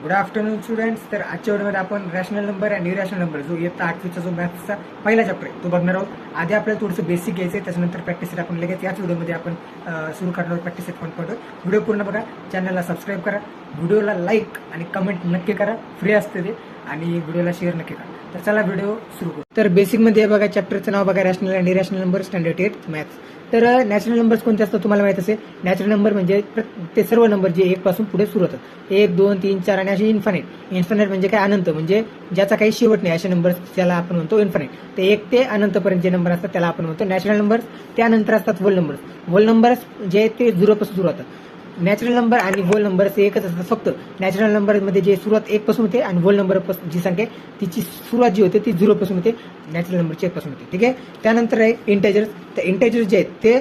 Good afternoon students. तर आजच्या व्हिडिओमध्ये आपण रॅशनल नंबर आणि इरॅशनल नंबर जो इयत्ता 8वीचा जो मॅथ्सचा पहिला चॅप्टर आहे तो बघणार आहोत. आधी आपल्याला थोडंसं बेसिक घ्यायचं आहे, त्याच्यानंतर प्रॅक्टिस सेट आपण लगेच याच व्हिडिओमध्ये आपण सुरू करणार आहोत. प्रॅक्टिस सेट 1.0 व्हिडिओ पूर्ण बघा, चॅनलला सबस्क्राईब करा, व्हिडिओला लाईक आणि कमेंट नक्की करा, फ्री असते ते, आणि व्हिडिओला शेअर नक्की करा. तर चला व्हिडिओ सुरू करू. तर बेसिकमध्ये बघा, चॅप्टरचं नाव बघा, रॅशनल आणि इरॅशनल नंबर स्टँडर्ड 8 मॅथ्स. तर नॅचरल नंबर्स कोणते असतात तुम्हाला माहित असेल. नॅचरल नंबर म्हणजे ते सर्व नंबर जे 1 पासून पुढे सुरू होतात, 1 2 3 4 आणि असे इन्फानाइट. इन्फानाइट म्हणजे काय, अनंत, म्हणजे ज्याचा काही शेवट नाही असे नंबर्स त्याला आपण म्हणतो इन्फानाइट. ते 1 ते अनंतपर्यंत जे नंबर असतात त्याला आपण म्हणतो नॅचरल नंबर्स. त्यानंतर असतात होल नंबर्स. होल नंबर्स जे ते 0 पासून सुरू होतात. नॅचरल नंबर आणि होल नंबर हे एकच असतात, फक्त नॅचरल नंबरमध्ये जे सुरुवात 1 पासून होते आणि होल नंबर जी संख्या तिची सुरुवात जी होते ती 0 पासून होते, नॅचरल नंबरची 1 पासून होते. ठीक आहे. त्यानंतर आहे इंटेजर्स. तर इंटेजर्स जे आहेत ते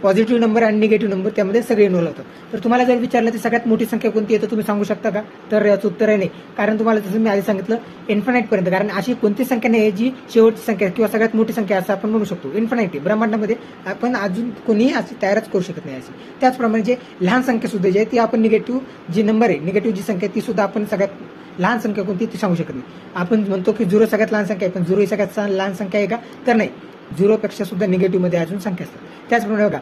पॉझिटिव्ह नंबर आणि निगेटिव्ह नंबर त्यामध्ये सगळे इन्व्हॉल्व होतात. तर तुम्हाला जर विचारलं तर सगळ्यात मोठी संख्या कोणती आहे तर तुम्ही सांगू शकता का, तर याचं उत्तर आहे नाही. कारण तुम्हाला जसं मी आधी सांगितलं इन्फानाइट पर्यंत, कारण अशी कोणती संख्या नाही जी शेवटची संख्या किंवा सगळ्यात मोठी संख्या असं आपण म्हणू शकतो. इन्फानाइट ब्रह्मांडामध्ये आपण अजून कोणीही अशी तयारच करू शकत नाही अशी. त्याचप्रमाणे जे लहान संख्या सुद्धा जी आहे ती आपण निगेटिव्ह जी नंबर आहे, निगेटिव्ह जी संख्या ती सुद्धा आपण सगळ्यात लहान संख्या कोणती ती सांगू शकत नाही. आपण म्हणतो की 0 सगळ्यात लहान संख्या आहे, पण 0 ही सगळ्यात लहान संख्या आहे का, तर नाही. 0 पेक्षा सुद्धा निगेटिव्ह मध्ये अजून संख्या असतात. त्याचप्रमाणे बघा,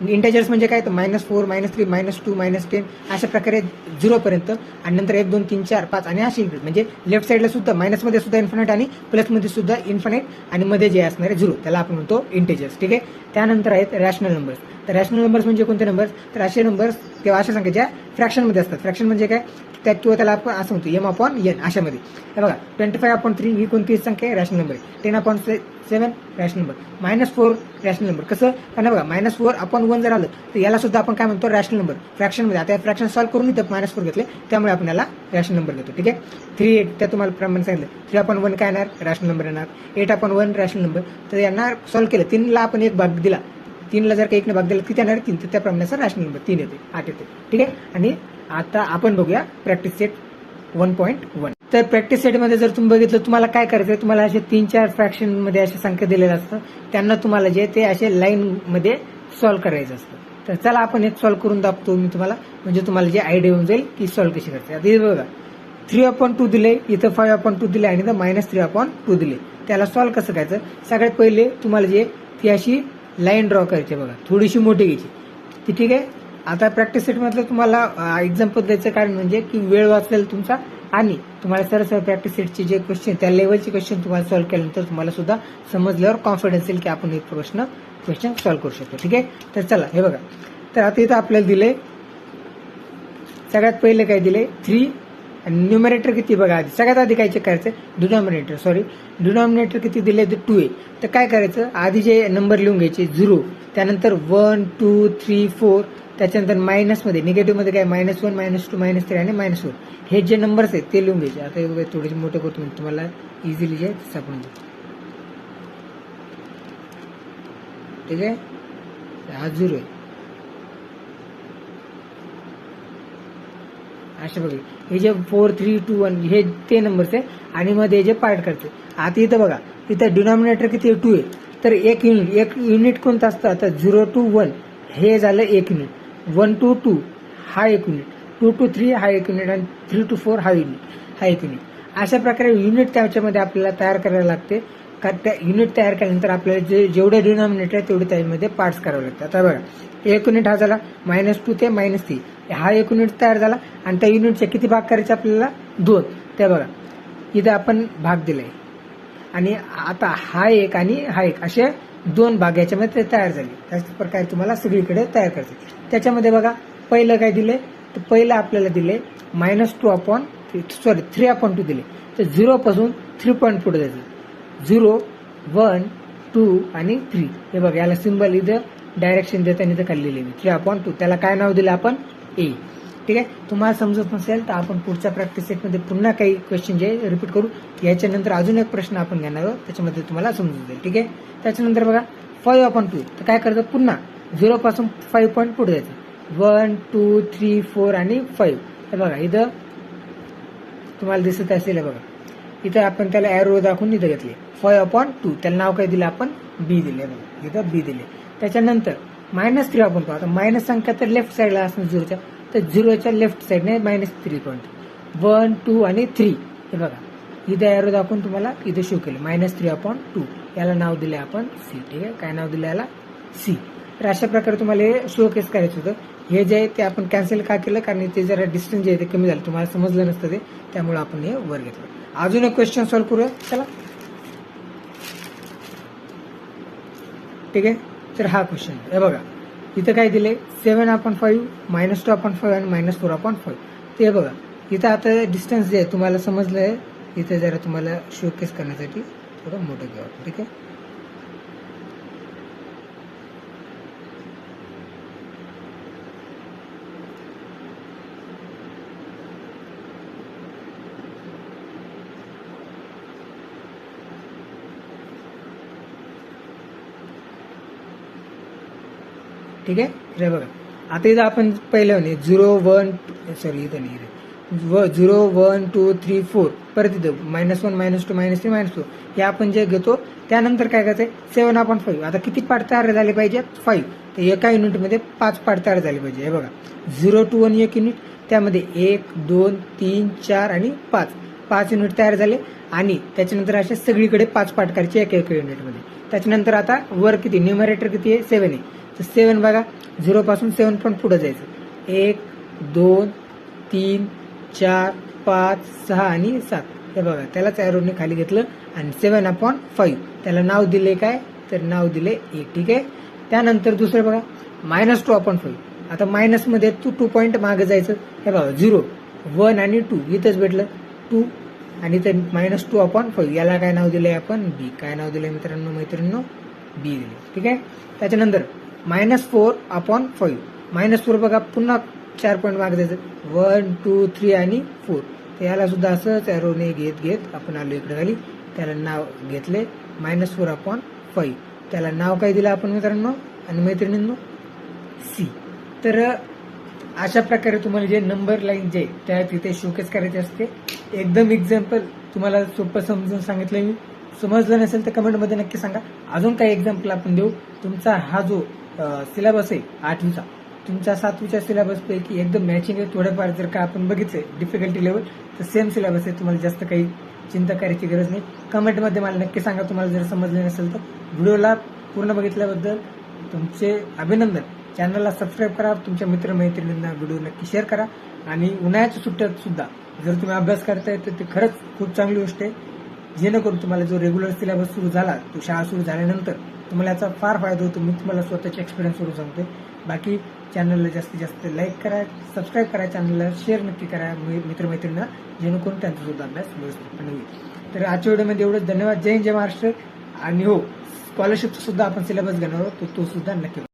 इंटेजर्स म्हणजे काय, तर -4 -3 -2 -10 अशा प्रकारे 0 पर्यंत, आणि नंतर 1 2 3 4 5 आणि अशी म्हणजे लेफ्ट साईडला सुद्धा मायनसमध्ये सुद्धा इन्फानाइट आणि प्लसमध्ये सुद्धा इन्फानाइट, आणि मध्ये जे असणारे 0 त्याला आपण म्हणतो इंटेजर्स. ठीक आहे. त्यानंतर आहेत रॅशनल नंबर्स. तर रॅशनल नंबर्स म्हणजे कोणते नंबर्स, तर असे नंबर्स किंवा अशा संख्या ज्या फ्रॅक्शनमध्ये असतात. फ्रॅक्शन म्हणजे काय, त्यात किंवा त्याला आपण असं म्हणतो m/n अशामध्ये. हे बघा, 25/3 ही कोणती संख्या आहे, रॅशनल नंबर आहे. 10/7 रॅशनल नंबर. -4 rational number. कसं, कारण बघा -4/1 जर आलं तर याला सुद्धा आपण काय म्हणतो, रॅशनल नंबर. फ्रॅक्शनमध्ये आता फ्रॅक्शन सॉल्व्ह करून इथं -4 घेतले, त्यामुळे आपण याला रॅशनल नंबर घेतो. ठीक आहे. 3 8 त्या तुम्हाला प्रमाणे सांगितलं. 3/1 काय येणार, रॅशनल नंबर येणार. 8/1 रॅशनल नंबर. तर यांना सॉल्व्ह केलं, 3ला आपण 1 भाग दिला, 3ला जर का 1ने भाग दिला किती येणार, 3. तर त्या प्रमाणाचा रॅशनल नंबर 3 येते, 8 येते. ठीक आहे. आणि आता आपण बघूया प्रॅक्टिस सेट 1.1. तर प्रॅक्टिस सेटमध्ये जर तुम्ही बघितलं, तुम्हाला काय करायचं, तुम्हाला असे 3-4 फ्रॅक्शनमध्ये अशा संख्या दिलेल्या असतात, त्यांना तुम्हाला जे ते असे लाईनमध्ये सॉल्व्ह करायचं असतं. तर चला आपण एक सॉल्व्ह करून दाखवतो मी तुम्हाला, म्हणजे तुम्हाला जे आयडिया येऊन जाईल की सॉल्व्ह कशी करायची. आता हे बघा, 3/2 दिले, इथं 5/2 दिले, आणि इथं -3/2 दिले. त्याला सॉल्व्ह कसं करायचं, सगळ्यात पहिले तुम्हाला जे ती अशी लाईन ड्रॉ करायची बघा, थोडीशी मोठी घ्यायची ती. ठीक आहे. आता प्रॅक्टिस सेटमधलं तुम्हाला एक्झाम्पल द्यायचं कारण म्हणजे की वेळ वाचलेला तुमचा, आणि तुम्हाला सरळ प्रॅक्टिस सेटचे जे क्वेश्चन त्या लेवलचे क्वेश्चन तुम्हाला सॉल्व्ह केल्यानंतर तुम्हाला सुद्धा समजल्यावर कॉन्फिडन्स येईल की आपण एक क्वेश्चन सॉल्व्ह करू शकतो. ठीक आहे. तर चला हे बघा, तर आता इथं आपल्याला दिले, सगळ्यात पहिले काय दिले 3, आणि न्यूमरेटर किती बघा, आधी सगळ्यात आधी काय चेक करायचं, डिनॉमिनेटर किती दिले, 2 आहे. तर काय करायचं, आधी जे नंबर लिहून घ्यायचे 0, त्यानंतर 1 2 3 4, त्याच्यानंतर मायनसमध्ये निगेटिव्हमध्ये काय -1 -2 -3 आणि -4 हे जे नंबर्स आहेत ते लिहून घ्यायचे. आता हे थोडेसे मोठे करतो म्हणजे तुम्हाला इझिली जे सापडून जाईल. ठीक आहे. हा 0 आहे. अशा बघा, हे जे 4 3 2 1 हे ते नंबर्स आहे, आणि मध्ये जे पार्ट करते. आता इथं बघा, इथं डिनॉमिनेटर किती आहे, 2 आहे. तर एक युनिट कोणतं असतं, आता 0 to 1 हे झालं 1 युनिट, 1 to 2 हा 1 युनिट, 2 to 3 हा 1 युनिट, आणि 3 to 4 हा 1 युनिट. अशा प्रकारे युनिट त्याच्यामध्ये आपल्याला तयार करायला लागते. कारण त्या युनिट तयार केल्यानंतर आपल्याला जेवढे डिनॉमिनेटर आहे तेवढे त्यामध्ये पार्ट्स करावे लागतात. आता बघा, 1 युनिट हा झाला -2 ते -3, हा 1 युनिट तयार झाला, आणि त्या युनिटचे किती भाग करायचे आपल्याला, 2. ते बघा, इथे आपण भाग दिलाय, आणि आता हा 1 आणि हा 1 असे 2 भाग याच्यामध्ये तयार झाले. त्याच प्रकारे तुम्हाला सगळीकडे तयार करायचे. त्याच्यामध्ये बघा, पहिलं काय दिले, तर पहिलं आपल्याला दिले -3/2 दिले. तर 0 पासून 3 पॉईंट पुढे जायचं, 0 1 2 आणि 3. हे बघा, याला सिंबल इथं डायरेक्शन देताना इथं खाल्लेली 3/2. त्याला काय नाव दिलं आपण, ए. ठीक आहे. तुम्हाला समजत नसेल तर आपण पुढच्या प्रॅक्टिस सेटमध्ये पुन्हा काही क्वेश्चन जे रिपीट करू. याच्यानंतर अजून एक प्रश्न आपण घेणार आहोत, त्याच्यामध्ये तुम्हाला समजून जाईल. ठीक आहे. त्याच्यानंतर बघा 5/2. तर काय करायचं, पुन्हा 0 पासून 5 पॉईंट पुढे जायचं, 1 2 3 4 आणि 5. हे बघा, इथं तुम्हाला दिसत असेल, बघा इथं आपण त्याला एरो दाखवून इथं घेतले 5/2. त्याला नाव काय दिलं आपण, बी दिले. बघा, इथं बी दिले. त्याच्यानंतर -3/2. आता मायनस संख्या तर लेफ्ट साईडला असणार 0च्या, तर 0च्या लेफ्ट साईडने -3 पॉईंट, 1, 2 आणि 3 हे बघा इथे एरो दाखवून तुम्हाला इथे शो केलं -3/2 याला नाव दिले आपण सी. ठीक आहे, काय नाव दिलं याला सी. तर अशा प्रकारे तुम्हाला हे शो केस करायचं होतं. हे जे आहे ते आपण कॅन्सल का केलं कारण ते जरा डिस्टन्स जे आहे ते कमी झालं, तुम्हाला समजलं नसतं ते, त्यामुळे आपण हे वर घेतलं. अजून एक क्वेश्चन सॉल्व्ह करूया चला. ठीक आहे, तर हा क्वेश्चन हे बघा इथं काय दिले 7/5 -2/5 आणि -4/5. ते बघा इथं आता डिस्टन्स जे आहे तुम्हाला समजलंय, इथे जरा तुम्हाला शोकेस करण्यासाठी थोडं मोठं घ्यावं. ठीक आहे, ठीक आहे. हे बघा आता इथं आपण पहिलं 0, 1 सॉरी इथं नाही 0, 1, 2, 3, 4 परत इथं -1, -2, -3, -4 हे आपण जे घेतो. त्यानंतर काय करायचंय 7/5. आता किती पार्ट तयार झाले पाहिजे 5. तर एका युनिटमध्ये 5 पार्ट तयार झाले पाहिजे. हे बघा 0 to 1 1 युनिट, त्यामध्ये 1, 2, 3, 4 आणि 5 युनिट तयार झाले. आणि त्याच्यानंतर अशा सगळीकडे 5 पार्ट करायचे एका युनिटमध्ये. त्याच्यानंतर आता वर किती न्यूमरेटर किती आहे 7 आहे. तर 7 बघा 0 पासून 7 पण पुढे जायचं 1, 2, 3, 4, 5, 6 आणि 7. हे बघा त्यालाच एरोने खाली घेतलं आणि 7/5 त्याला नाव दिले काय तर नाव दिले 1. ठीक आहे, त्यानंतर दुसरं बघा -2/5. आता मायनस मध्ये 2 पॉईंट मागे जायचं. हे बघा 0, 1 आणि 2 इथंच भेटलं 2 आणि ते -2/5 याला काय नाव दिलंय आपण बी. काय नाव दिलंय मैत्रिणींनो बी दिले. ठीक आहे, त्याच्यानंतर -4/5 -4 बघा पुन्हा 4 पॉईंट मागे जायचं 1, 2, 3 आणि 4. तर याला सुद्धा असंच एरोने घेत आपण आलो इकडे खाली. त्याला नाव घेतले -4/5. त्याला नाव काय दिलं आपण मित्रांनो आणि मैत्रिणींनो सी. तर अशा प्रकारे तुम्हाला जे नंबर लाईन जे त्या तिथे शोकेस करायचे असते. एकदम एक्झाम्पल तुम्हाला सोपं समजून सांगितलं मी. समजलं नसेल तर कमेंटमध्ये नक्की सांगा. अजून काही एक्झाम्पल आपण देऊ. तुमचा हा जो सिलेबस आहे 8वीचा तुमच्या 7वीच्या सिलेबस पैकी एकदम मॅचिंग आहे. थोडंफार जर का आपण बघितलंय डिफिकल्टी लेवल तर सेम सिलेबस आहे. तुम्हाला जास्त काही चिंता करायची गरज नाही. कमेंटमध्ये मला नक्की सांगा तुम्हाला जर समजलं नसेल तर. व्हिडिओला पूर्ण बघितल्याबद्दल तुमचे अभिनंदन. चॅनलला सबस्क्राईब करा, तुमच्या मित्रमैत्रिणींना व्हिडिओ नक्की शेअर करा. आणि उन्हाळ्याच्या सुट्ट्यात सुद्धा जर तुम्ही अभ्यास करताय तर ते खरंच खूप चांगली गोष्ट आहे. जेणेकरून तुम्हाला जो रेग्युलर सिलेबस सुरू झाला तो शाळा सुरू झाल्यानंतर तुम्हाला याचा फार फायदा होतो. मी तुम्हाला स्वतःचे एक्सपिरियन्स वरून सांगतोय. बाकी चॅनलला जास्तीत जास्त लाईक करा, सबस्क्राईब करा, चॅनलला शेअर नक्की करा मित्रमैत्रिणींना, जेणेकरून त्यांचा सुद्धा अभ्यास व्यवस्थितपणे होईल. तर आजच्या व्हिडिओमध्ये एवढंच. धन्यवाद. जय हिंद, जय महाराष्ट्र. आणि हो, स्कॉलरशिपचा सुद्धा आपण सिलेबस घेणार आहोत तो सुद्धा नक्की